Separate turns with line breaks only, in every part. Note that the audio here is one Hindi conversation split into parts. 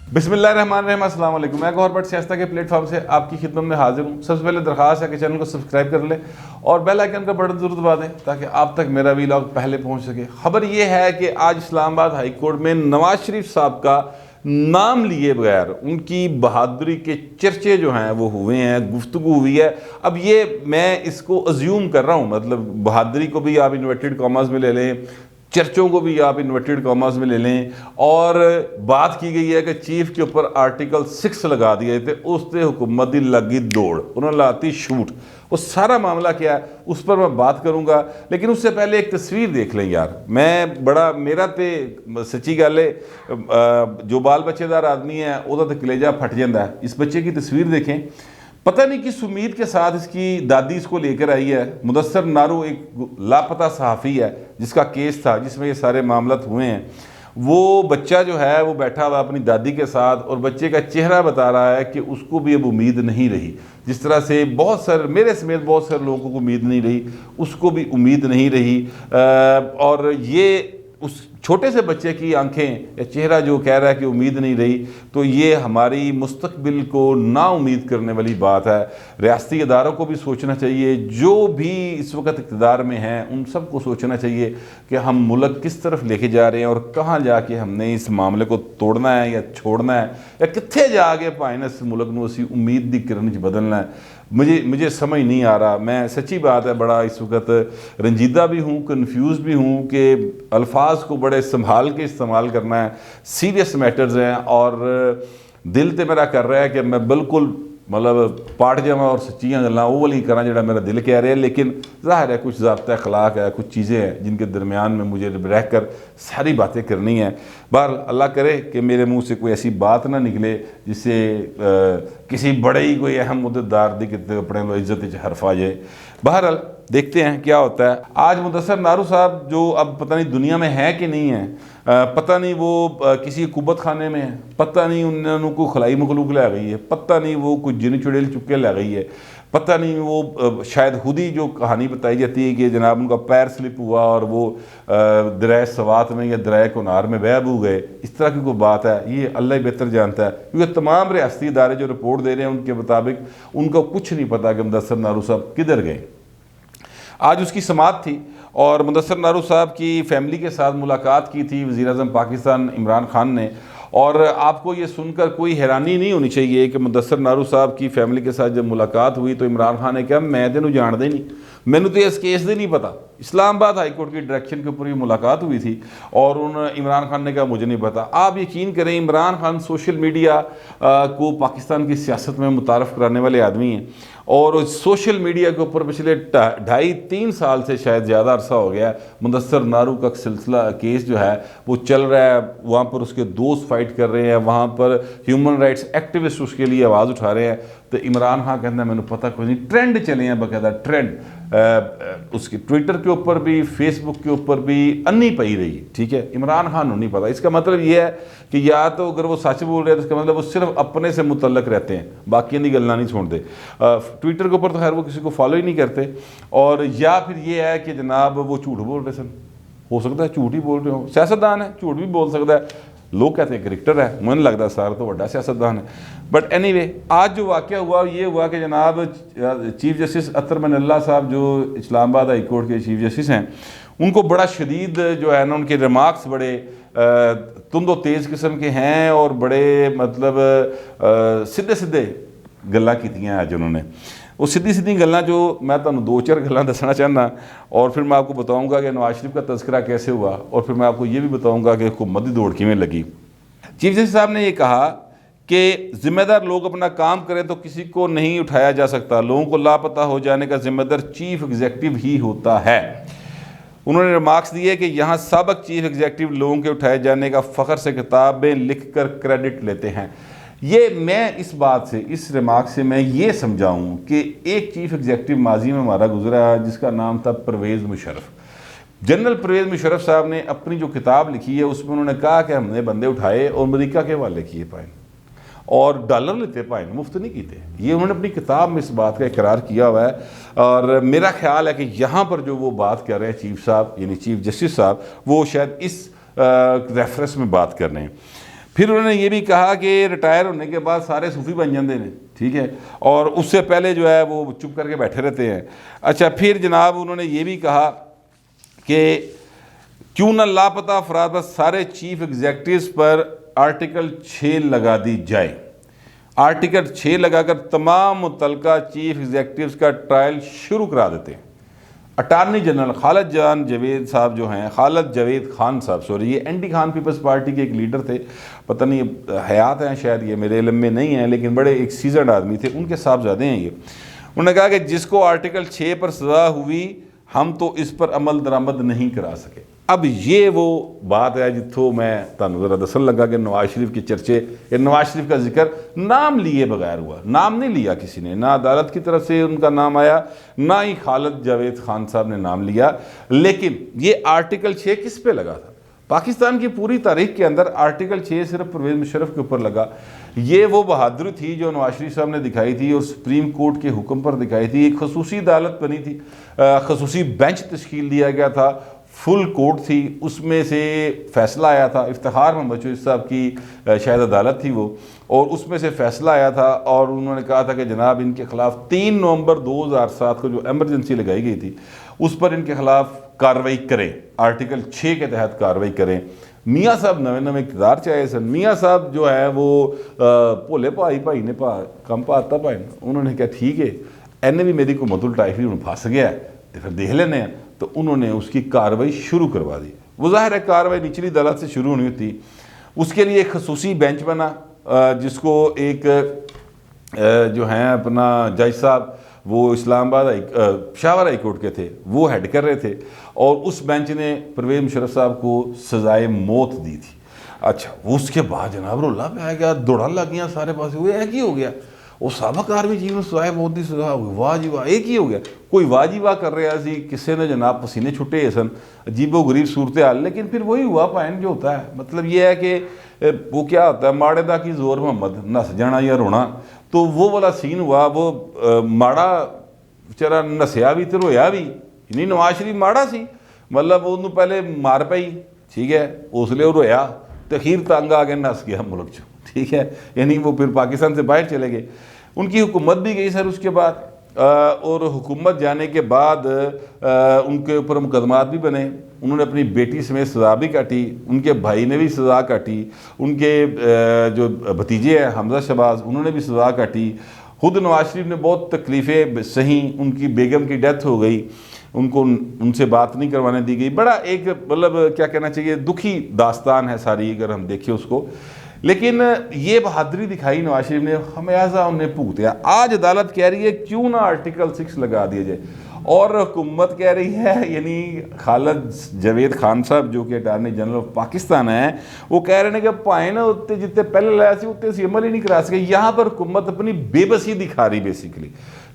बिस्मिल्लाहिर्रहमानिर्रहीम, अस्सलाम वालेकुम। मैं गौहर भट्ट सियासत के प्लेटफॉर्म से आपकी खिदमत में हाजिर हूँ। सबसे पहले दरख्वास्त है कि चैनल को सब्सक्राइब कर लें और बेल आइकन का बटन जरूर दबा दें ताकि आप तक मेरा वीलॉग पहले पहुँच सके। खबर यह है कि आज इस्लामाबाद हाई कोर्ट में नवाज शरीफ साहब का नाम लिए बगैर उनकी बहादुरी के चर्चे जो हैं वो हुए हैं, गुफ्तगू हुई है। अब ये मैं इसको अज्यूम कर रहा हूँ, मतलब बहादुरी को भी आप इन्वर्टेड कॉमर्स में ले लें, चर्चों को भी आप इन्वर्टेड कॉमर्स में ले लें, और बात की गई है कि चीफ के ऊपर आर्टिकल 6 लगा दिए थे, उससे हुकूमत दी लगी दौड़, उन्होंने लाती शूट। वो सारा मामला क्या है उस पर मैं बात करूंगा, लेकिन उससे पहले एक तस्वीर देख लें यार। मैं बड़ा मेरा तो सच्ची गल है, जो बाल बच्चेदार आदमी है वह तो कलेजा फट जाता है। इस बच्चे की तस्वीर देखें, पता नहीं किस उम्मीद के साथ इसकी दादी इसको लेकर आई है। मुदस्सर नारू एक लापता सहाफ़ी है जिसका केस था, जिसमें ये सारे मामलत हुए हैं। वो बच्चा जो है वो बैठा हुआ अपनी दादी के साथ, और बच्चे का चेहरा बता रहा है कि उसको भी अब उम्मीद नहीं रही। जिस तरह से बहुत सारे, मेरे समेत बहुत सारे लोगों को उम्मीद नहीं रही, उसको भी उम्मीद नहीं रही। और ये उस छोटे से बच्चे की आंखें या चेहरा जो कह रहा है कि उम्मीद नहीं रही, तो ये हमारी मुस्तकबिल को ना उम्मीद करने वाली बात है। रियासती इदारों को भी सोचना चाहिए, जो भी इस वक्त इक़्तिदार में हैं उन सबको सोचना चाहिए कि हम मुल्क किस तरफ लेके जा रहे हैं और कहाँ जाके हमने इस मामले को तोड़ना है या छोड़ना है, या कित्थे जाके भाई इस मुल्क को असी उम्मीद की किरण च बदलना है। मुझे समझ नहीं आ रहा। मैं सच्ची बात है बड़ा इस वक्त रंजीदा भी हूँ, कन्फ्यूज़ भी हूँ कि अल्फाज को बड़े संभाल के इस्तेमाल करना है। सीरियस मैटर्स हैं और दिल तो मेरा कर रहा है कि मैं बिल्कुल मतलब पाट जावा और सच्चियाँ गल्लां वो वाली करा जो मेरा दिल कह रहा है, लेकिन ज़ाहिर है कुछ ज़ाब्ता अखलाक है, कुछ चीज़ें हैं जिनके दरमियान में मुझे रह कर सारी बातें करनी है। बहर अल्लाह करे कि मेरे मुंह से कोई ऐसी बात ना निकले जिससे किसी बड़े ही कोई अहम मुद्देदार दी अपने लो इज्जत हरफ आ जाए। बहरहाल देखते हैं क्या होता है। आज मुदस्सर नारू साहब जो अब पता नहीं दुनिया में है कि नहीं है, पता नहीं वो किसी कुब्बत खाने में है, पता नहीं उन्होंने को खलाई मखलूक ला गई है, पता नहीं वो कुछ जिन चुड़ैल चुप के ला गई है, पता नहीं वो शायद खुद ही जो कहानी बताई जाती है कि जनाब उनका पैर स्लिप हुआ और वो दरिया सवात में या दरिया कुनार में बह बू गए। इस तरह की कोई बात है, ये अल्लाह ही बेहतर जानता है, क्योंकि तमाम रियासती इदारे जो रिपोर्ट दे रहे हैं उनके मुताबिक उनको कुछ नहीं पता कि मुदस्सर नारू साहब किधर गए। आज उसकी समात थी और मुदस्सर नारू साहब की फ़ैमिली के साथ मुलाकात की थी वज़ीर-ए-आज़म पाकिस्तान इमरान खान ने। और आपको ये सुनकर कोई हैरानी नहीं होनी चाहिए कि मुदस्सर नारू साहब की फ़ैमिली के साथ जब मुलाकात हुई तो इमरान खान ने कहा मैं तेनू जानता ही नहीं, मैनू तो इस केस दे नहीं पता। इस्लामाबाद हाई कोर्ट की डायरेक्शन के ऊपर ये मुलाकात हुई थी और इमरान खान ने कहा मुझे नहीं पता। आप यकीन करें, इमरान खान सोशल मीडिया को पाकिस्तान की सियासत में मुतारफ़ कराने वाले आदमी हैं और सोशल मीडिया के ऊपर पिछले 2.5-3 साल से शायद ज़्यादा अरसा हो गया मुदस्सर नारू का सिलसिला केस जो है वो चल रहा है। वहाँ पर उसके दोस्त फाइट कर रहे हैं, वहाँ पर ह्यूमन राइट्स एक्टिविस्ट उसके लिए आवाज़ उठा रहे हैं। तो इमरान खान कहता है मैंने पता कोई नहीं, ट्रेंड चले हैं बाकायदा ट्रेंड, उसके ट्विटर के ऊपर भी फेसबुक के ऊपर भी अन्नी पई रही। ठीक है, इमरान खान को नहीं पता। इसका मतलब ये है कि या तो अगर वो सच बोल रहे हैं तो इसका मतलब वो सिर्फ अपने से मुतल्लक रहते हैं, बाकी की गल्ला नहीं छोड़ते। ट्विटर के ऊपर तो खैर वो किसी को फॉलो ही नहीं करते। और या फिर ये है कि जनाब वो झूठ बोल रहे सन, हो सकता है झूठ ही बोल रहे हो, सियासतदान है झूठ भी बोल सकता है। लोग कहते हैं क्रिकेटर है, मुझे लगता है सारा तो बड़ा सियासतदान है। बट एनीवे आज जो वाक़या हुआ ये हुआ कि जनाब चीफ जस्टिस अतर मनल्ला साहब जो इस्लामाबाद हाई कोर्ट के चीफ जस्टिस हैं, उनको बड़ा शदीद जो है ना उनके रिमार्क्स बड़े तुंदो तेज़ किस्म के हैं और बड़े मतलब सीधे सीधे गल्लां कीतियां आज उन्होंने। वो सीधी सीधी गल्लां जो मैं तुहानूं 2-4 गल्लां दसना चाहना और फिर मैं आपको बताऊंगा कि नवाज शरीफ का तज़किरा कैसे हुआ और फिर मैं आपको ये भी बताऊंगा कि हुकूमत की दौड़ किवें लगी। चीफ जस्टिस साहब ने ये कहा कि ज़िम्मेदार लोग अपना काम करें तो किसी को नहीं उठाया जा सकता, लोगों को लापता हो जाने का ज़िम्मेदार चीफ एग्जीक्यूटिव ही होता है। उन्होंने रिमार्क्स दिए कि यहाँ साबिक़ चीफ एग्जीक्यूटिव लोगों के उठाए जाने का फ़ख्र से किताबें लिख कर क्रेडिट लेते हैं। ये मैं इस बात से, इस रिमार्क से मैं ये समझाऊँ कि एक चीफ एग्जीक्यूटिव माजी में हमारा गुजरा है जिसका नाम था परवेज़ मुशर्रफ। जनरल परवेज़ मुशर्रफ साहब ने अपनी जो किताब लिखी है उसमें उन्होंने कहा कि हमने बंदे उठाए और अमेरिका के हवाले किए पाए और डॉलर लेते पाए, मुफ्त नहीं किए। ये उन्होंने अपनी किताब में इस बात का इकरार किया हुआ है। और मेरा ख्याल है कि यहाँ पर जो वो बात कर रहे हैं चीफ साहब यानी चीफ जस्टिस साहब, वो शायद इस रेफरेंस में बात कर रहे हैं। फिर उन्होंने ये भी कहा कि रिटायर होने के बाद सारे सूफी बन जाते हैं, ठीक है, और उससे पहले जो है वो चुप करके बैठे रहते हैं। अच्छा, फिर जनाब उन्होंने ये भी कहा कि क्यों ना लापता अफराद पर सारे चीफ एग्जेक्टिव्स पर आर्टिकल 6 लगा दी जाए। आर्टिकल 6 लगाकर तमाम मुतलका चीफ एग्जेक्टिव्स का ट्रायल शुरू करा देते हैं। अटारनी जनरल खालिद जावेद खान साहब सॉरी, ये एंटी खान पीपल्स पार्टी के एक लीडर थे, पता नहीं हयात हैं शायद, ये मेरे इल्म में नहीं है, लेकिन बड़े एक सीजनड आदमी थे, उनके साहबजादे हैं ये। उन्होंने कहा कि जिसको आर्टिकल 6 पर सज़ा हुई हम तो इस पर अमल दरामद नहीं करा सके। अब ये वो बात है जितों मैं तुहानू जरा दसन लगा कि नवाज शरीफ के चर्चे, नवाज शरीफ का जिक्र नाम लिए बगैर हुआ, नाम नहीं लिया किसी ने, ना अदालत की तरफ से उनका नाम आया, ना ही खालिद जावेद खान साहब ने नाम लिया। लेकिन ये आर्टिकल 6 किस पे लगा था? पाकिस्तान की पूरी तारीख के अंदर आर्टिकल 6 सिर्फ परवेज़ मुशर्रफ के ऊपर लगा। ये वो बहादुरी थी जो नवाज शरीफ साहब ने दिखाई थी और सुप्रीम कोर्ट के हुक्म पर दिखाई थी। एक खसूसी अदालत बनी थी, खसूसी बेंच तश्कील दिया गया था, फुल कोर्ट थी, उसमें से फैसला आया था। इफ्तिखार मोहम्मद चौधरी साहब की शायद अदालत थी वो, और उसमें से फैसला आया था और उन्होंने कहा था कि जनाब इनके खिलाफ 3 नवंबर 2007 को जो एमरजेंसी लगाई गई थी उस पर इनके खिलाफ कार्रवाई करें, आर्टिकल 6 के तहत कार्रवाई करें। मियाँ साहब नवे नवे इक़्तिदार चाहे सन, मियाँ साहब जो है वो भोले भाई ने कम पाता भाई, उन्होंने कहा ठीक है, एने भी मेरी हुकूमत टाइफी हूँ फस गया है तो फिर देख लेने हैं, तो उन्होंने उसकी कार्रवाई शुरू करवा दी। वो ज़ाहिर है कार्रवाई निचली अदालत से शुरू होनी होती, उसके लिए एक खसूसी बेंच बना जिसको एक जो हैं अपना जज साहब वो इस्लामाबाद शाहबाद हाई कोर्ट के थे वो हेड कर रहे थे, और उस बेंच ने परवेज़ मुशर्रफ साहब को सजाए मौत दी थी। अच्छा, उसके बाद जनाब रोला पे आ गया, दौड़ा लग गया सारे पास, वो एक ही हो गया, वो सबक आर्मी चीफ ने सजाए मौत की सजा हो गई, वाह जी वाह, एक ही हो गया। कोई वाह जी वाह कर रहा सी, किसी ने जनाब पसीने छुट्टे सन, अजीबो गरीब सूरत हाल, लेकिन फिर वही हुआ पाइन जो होता है। मतलब ये है कि वो क्या होता है, माड़े दा की जोर मोहम्मद, नस जाना या रोना, तो वो वाला सीन हुआ। वो माड़ा बेचारा नसिया भी तो रोया भी नहीं। नवाज शरीफ माड़ा सी, मतलब उन्होंने पहले मार पाई, ठीक है, उसलिए वो रोया तो अखीर तंग आ गया, नस गया मुल्क चो, ठीक है, यानी वो फिर पाकिस्तान से बाहर चले गए। उनकी हुकूमत भी गई सर उसके बाद, और हुकूमत जाने के बाद उनके ऊपर मुकदमात भी बने, उन्होंने अपनी बेटी समेत सज़ा भी काटी, उनके भाई ने भी सज़ा काटी, उनके जो भतीजे हैं हमजा शहबाज उन्होंने भी सज़ा काटी। खुद नवाज शरीफ ने बहुत तकलीफ़ें सही, उनकी बेगम की डेथ हो गई, उनको उनसे बात नहीं करवाने दी गई। बड़ा एक मतलब क्या कहना चाहिए, दुखी दास्तान है सारी अगर हम देखें उसको। लेकिन ये बहादुरी दिखाई नवाज शरीफ ने, खमियाजा उन्हें भुगतिया। आज अदालत कह रही है क्यों ना आर्टिकल 6 लगा दिया जाए, और हुकूमत कह रही है, यानी खालिद जावेद खान साहब जो कि अटारनी जनरल ऑफ पाकिस्तान है, वो कह रहे हैं कि भाई ना उत्ते जितने पहले लाया सी उत्ते असी अमल ही नहीं करा सके। यहाँ पर हुकूमत अपनी बेबसी दिखा रही बेसिकली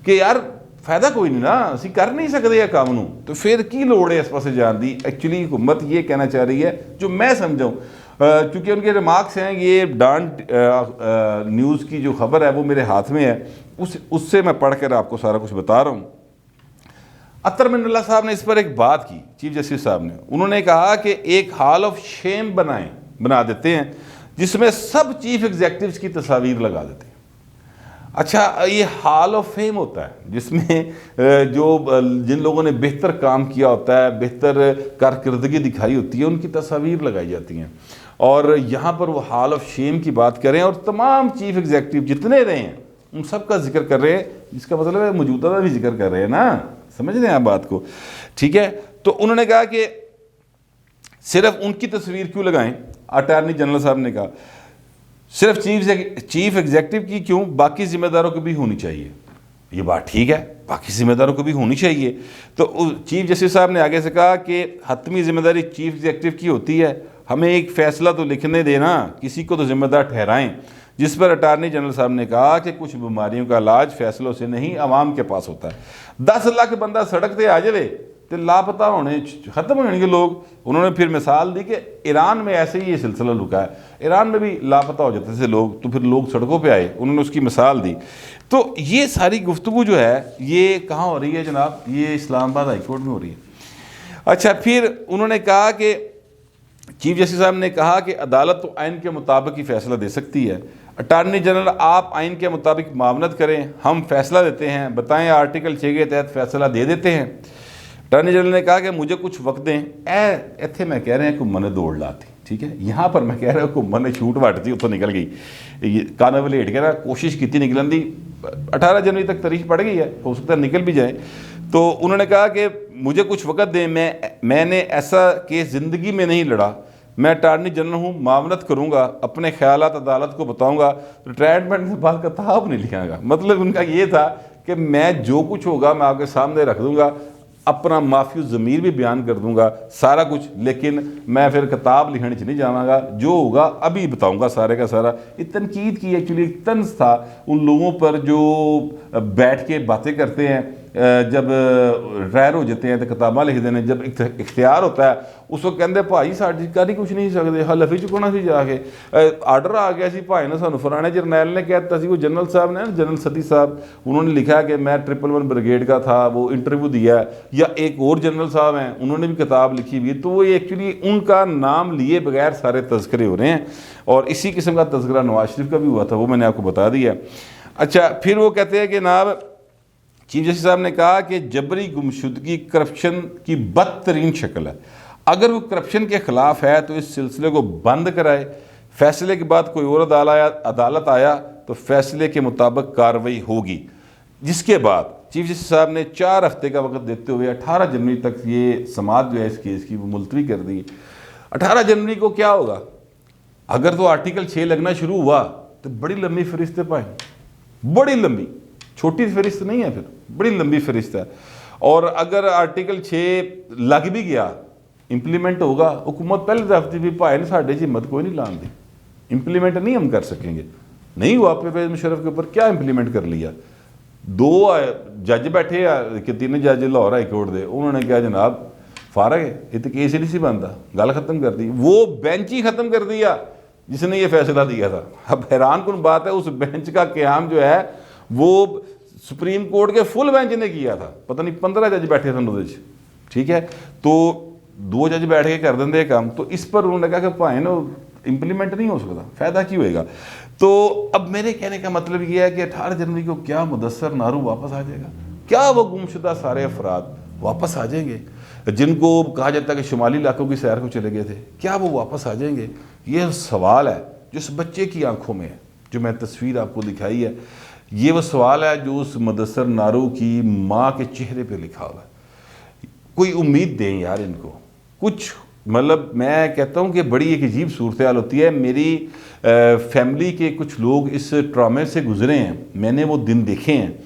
कि यार फायदा कोई नहीं ना, असी कर नहीं सकते यह काम नू, तो फिर की लोड़ है इस पासे जान दी। एक्चुअली हुकूमत ये कहना चाह रही है, जो मैं समझाऊँ, क्योंकि उनके रिमार्क्स हैं, ये डांट न्यूज़ की जो खबर है वो मेरे हाथ में है, उससे मैं पढ़कर आपको सारा कुछ बता रहा हूँ। अतर मिनल्ला साहब ने इस पर एक बात की, चीफ जस्टिस साहब ने, उन्होंने कहा कि एक हॉल ऑफ शेम बना देते हैं जिसमें सब चीफ एग्जेक्टिव्स की तस्वीर लगा देते हैं। अच्छा, ये हॉल ऑफ फेम होता है जिसमें जो जिन लोगों ने बेहतर काम किया होता है, बेहतर कारकर्दगी दिखाई होती है, उनकी तस्वीर लगाई जाती हैं। और यहाँ पर वो हॉल ऑफ शेम की बात करें और तमाम चीफ एग्जेक्टिव जितने रहे हैं उन सब का जिक्र कर रहे हैं, जिसका मतलब है मौजूदा का भी जिक्र कर रहे हैं ना, समझ रहे हैं आप बात को, ठीक है। तो उन्होंने कहा कि सिर्फ उनकी तस्वीर क्यों लगाएं, अटॉर्नी जनरल साहब ने कहा सिर्फ चीफ एग्जेक्टिव की क्यों, बाकी जिम्मेदारों की भी होनी चाहिए। ये बात ठीक है, बाकी जिम्मेदारों को भी होनी चाहिए। तो चीफ जस्टिस साहब ने आगे से कहा कि हतमी जिम्मेदारी चीफ एग्जेक्टिव की होती है, हमें एक फ़ैसला तो लिखने देना, किसी को तो जिम्मेदार ठहराएं। जिस पर अटॉर्नी जनरल साहब ने कहा कि कुछ बीमारियों का इलाज फैसलों से नहीं आवाम के पास होता है। 10 लाख बंदा सड़क पर आ जाए तो लापता होने ख़त्म होने लोग। उन्होंने फिर मिसाल दी कि ईरान में ऐसे ही ये सिलसिला रुका है, ईरान में भी लापता हो जाते थे लोग, तो फिर लोग सड़कों पे आए, उन्होंने उसकी मिसाल दी। तो ये सारी गुफ्तगू जो है ये कहाँ हो रही है जनाब, ये इस्लामाबाद हाई कोर्ट में हो रही है। अच्छा, फिर उन्होंने कहा कि चीफ जस्टिस साहब ने कहा कि अदालत तो आइन के मुताबिक ही फैसला दे सकती है। अटारनी जनरल आप आइन के मुताबिक मामलत करें, हम फैसला देते हैं, बताएं आर्टिकल 6 के तहत फैसला दे देते हैं। अटारनी जनरल ने कहा कि मुझे कुछ वक्त दें। इतने मैं कह रहे हैं घुम्मन ने दौड़ लाती, ठीक है, यहाँ पर मैं कह रहा हूँ घुम्मन ने छूट वटती उत्थों निकल गई, काना वलेट के ना कोशिश की निकलन की। 18 जनवरी तक तारीख पड़ गई है, हो सकता है निकल भी जाए। तो उन्होंने कहा कि मुझे कुछ वक्त दें, मैंने ऐसा केस ज़िंदगी में नहीं लड़ा, मैं अटारनी जनरल हूँ, मामलत करूँगा, अपने ख्यालात अदालत को बताऊँगा, रिटायरमेंट के बाद किताब नहीं लिखाऊंगा। मतलब उनका ये था कि मैं जो कुछ होगा मैं आपके सामने रख दूँगा, अपना माफी ज़मीर भी बयान कर दूंगा, सारा कुछ, लेकिन मैं फिर किताब लिखने नहीं जाऊँगा, जो होगा अभी बताऊंगा सारे का सारा। ये तनकीद की एक्चुअली तंज था उन लोगों पर जो बैठ के बातें करते हैं, जब रिटायर हो जाते हैं तो किताबा लिख देने, जब इख्तियार होता है उस वक्त कहते भाई साड़ी कर ही कुछ नहीं सकते, हलफी चुकना सी जाके आर्डर आ गया सी भाई ने सानू फलाने जरनैल ने कहता सी, वो जनरल साहब ने, जनरल सती साहब, उन्होंने लिखा कि मैं 111 ब्रिगेड का था, वो इंटरव्यू दिया, या एक और जनरल साहब हैं उन्होंने भी किताब लिखी हुई है। तो वो एक्चुअली उनका नाम लिए बगैर सारे तस्करे हो रहे हैं, और इसी किस्म का तस्करा नवाज शरीफ का भी हुआ था, वो मैंने आपको बता दिया। अच्छा, फिर वो कहते हैं कि जनाब चीफ जस्टिस साहब ने कहा कि जबरी गुमशुदगी करप्शन की बदतरीन शक्ल है, अगर वो करप्शन के खिलाफ है तो इस सिलसिले को बंद कराए, फैसले के बाद कोई और अदालत आया तो फैसले के मुताबिक कार्रवाई होगी। जिसके बाद चीफ जस्टिस साहब ने 4 हफ्ते का वक्त देते हुए 18 जनवरी तक ये समाअत जो है इस केस की वो मुलतवी कर दी। 18 जनवरी को क्या होगा? अगर तो आर्टिकल 6 लगना शुरू हुआ तो बड़ी लंबी फहरिस्त है भाई, बड़ी लंबी, छोटी फहरिस्त नहीं है, फिर बड़ी लंबी फहरिस्त है। और अगर आर्टिकल 6 लग भी गया, इंप्लीमेंट होगा, हुकूमत पहले दफ्ती भी भाई ने साढ़े हिम्मत कोई नहीं लान दी, इंप्लीमेंट नहीं हम कर सकेंगे। नहीं हुआ परवेज मुशर्रफ के ऊपर क्या इंप्लीमेंट कर लिया? 2 जज बैठे कि 3 जज लाहौर हाई कोर्ट दे, उन्होंने कहा जनाब फारग है, ये तो केस ही नहीं सी बनता, गल खत्म कर दी। वो बेंच ही खत्म कर दिया जिसने ये फैसला दिया था। अब हैरान कुन बात है, उस बेंच का क्याम जो है वो सुप्रीम कोर्ट के फुल बेंच ने किया था, पता नहीं 15 जज बैठे थे उन्होंने, ठीक है। तो 2 जज बैठ के कर देंगे काम, तो इस पर उन्होंने कहा कि भाई ना इंप्लीमेंट नहीं हो सकता, फ़ायदा क्यों होएगा। तो अब मेरे कहने का मतलब ये है कि 18 जनवरी को क्या मुदस्सर नारू वापस आ जाएगा? क्या वो गुमशुदा सारे अफराद वापस आ जाएंगे जिनको कहा जाता है कि शुमाली इलाकों की सैर को चले गए थे? क्या वो वापस आ जाएंगे? ये सवाल है जो उस बच्चे की आंखों में है, जो मैं तस्वीर आपको दिखाई है। ये वो सवाल है जो उस मुदस्सर नारू की माँ के चेहरे पे लिखा हुआ है। कोई उम्मीद दें यार इनको कुछ। मतलब मैं कहता हूँ कि बड़ी एक अजीब सूरत हाल होती है। मेरी फैमिली के कुछ लोग इस ट्रॉमे से गुजरे हैं, मैंने वो दिन देखे हैं।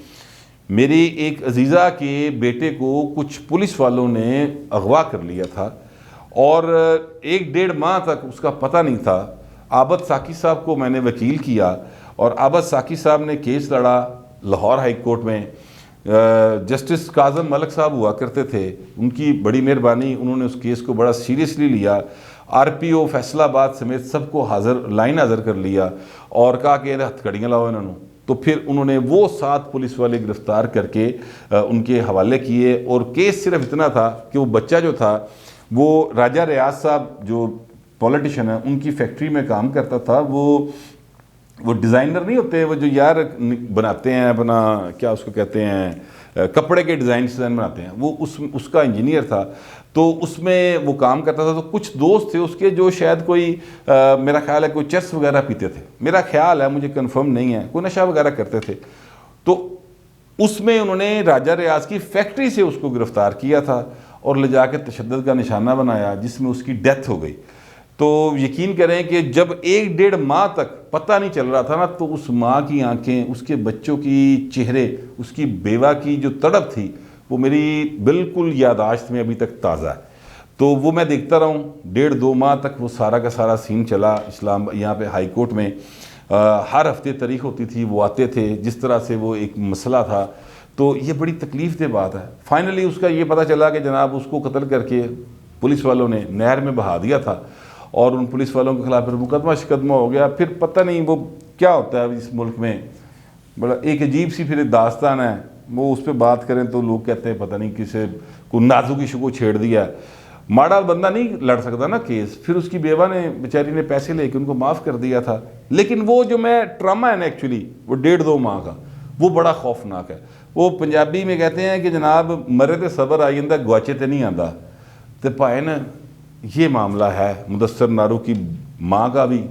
मेरी एक अजीज़ा के बेटे को कुछ पुलिस वालों ने अगवा कर लिया था और 1-1.5 माह तक उसका पता नहीं था। आबद साकी साहब को मैंने वकील किया और आबद साकी साहब ने केस लड़ा लाहौर हाई कोर्ट में। जस्टिस काज़म मलिक साहब हुआ करते थे, उनकी बड़ी मेहरबानी, उन्होंने उस केस को बड़ा सीरियसली लिया। RPO फैसलाबाद समेत सबको लाइन हाज़र कर लिया और कहा कि हथकड़ियाँ लाओ इन्होंने। तो फिर उन्होंने वो 7 पुलिस वाले गिरफ्तार करके उनके हवाले किए। और केस सिर्फ इतना था कि वो बच्चा जो था वो राजा रियाज साहब जो पॉलिटिशियन है उनकी फैक्ट्री में काम करता था। वो डिज़ाइनर नहीं होते, वो जो यार बनाते हैं अपना, क्या उसको कहते हैं, कपड़े के डिज़ाइन बनाते हैं, वो उसका इंजीनियर था। तो उसमें वो काम करता था। तो कुछ दोस्त थे उसके जो शायद कोई मेरा ख्याल है कोई चर्स वगैरह पीते थे, मेरा ख्याल है, मुझे कंफर्म नहीं है, कोई नशा वगैरह करते थे। तो उसमें उन्होंने राजा रियाज की फैक्ट्री से उसको गिरफ़्तार किया था और ले जाकर तशद्दुद का निशाना बनाया, जिसमें उसकी डेथ हो गई। तो यकीन करें कि जब 1-1.5 माह तक पता नहीं चल रहा था ना, तो उस माँ की आंखें, उसके बच्चों की चेहरे, उसकी बेवा की जो तड़प थी वो मेरी बिल्कुल याददाश्त में अभी तक ताज़ा है। तो वो मैं देखता रहा हूँ 1.5-2 माह तक वो सारा का सारा सीन चला इस्लाम यहाँ पे हाई कोर्ट में। हर हफ्ते तारीख होती थी, वो आते थे, जिस तरह से वो एक मसला था। तो ये बड़ी तकलीफ दे बात है। फाइनली उसका ये पता चला कि जनाब उसको कत्ल करके पुलिस वालों ने नहर में बहा दिया था और उन पुलिस वालों के खिलाफ फिर मुकदमा शिकदमा हो गया। फिर पता नहीं वो क्या होता है इस मुल्क में, बड़ा एक अजीब सी फिर दास्तान है। वो उस पर बात करें तो लोग कहते हैं पता नहीं किसे को नाजुक इशू को छेड़ दिया। माड़ा बंदा नहीं लड़ सकता ना केस। फिर उसकी बेवा ने बेचारी ने पैसे लेके उनको माफ़ कर दिया था। लेकिन वो जो मैं ट्रामा है ना एक्चुअली, वो 1.5-2 माह का, वो बड़ा खौफनाक है। वो पंजाबी में कहते हैं कि जनाब मरे तो सबर आ जाता, गुआचे तो नहीं आता। तो भाई न ये मामला है मुदस्सर नारू की माँ का भी,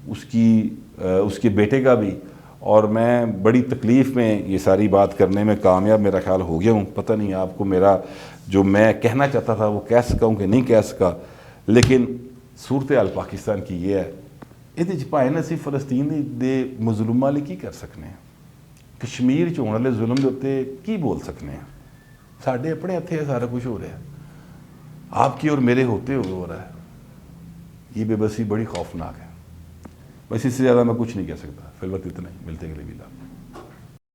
उसके बेटे का भी। और मैं बड़ी तकलीफ़ में ये सारी बात करने में कामयाब मेरा ख्याल हो गया हूँ। पता नहीं आपको मेरा जो मैं कहना चाहता था वो कह सका हूँ कि नहीं कह सका। लेकिन सूरत हाल पाकिस्तान की ये है, ये भाई न सिर्फ फलस्तीन दे मजलूमां लिए की कर सकते हैं, कश्मीर च होने वाले जुल्म के उत्ते की बोल सकते हैं। साढ़े अपने हथे सारा कुछ हो रहा है, आपकी और मेरे होते हुए हो रहा है। ये बेबसी बड़ी खौफनाक है। बस इससे ज़्यादा मैं कुछ नहीं कह सकता। फिलहाल इतना ही, मिलते अगले वीडियो।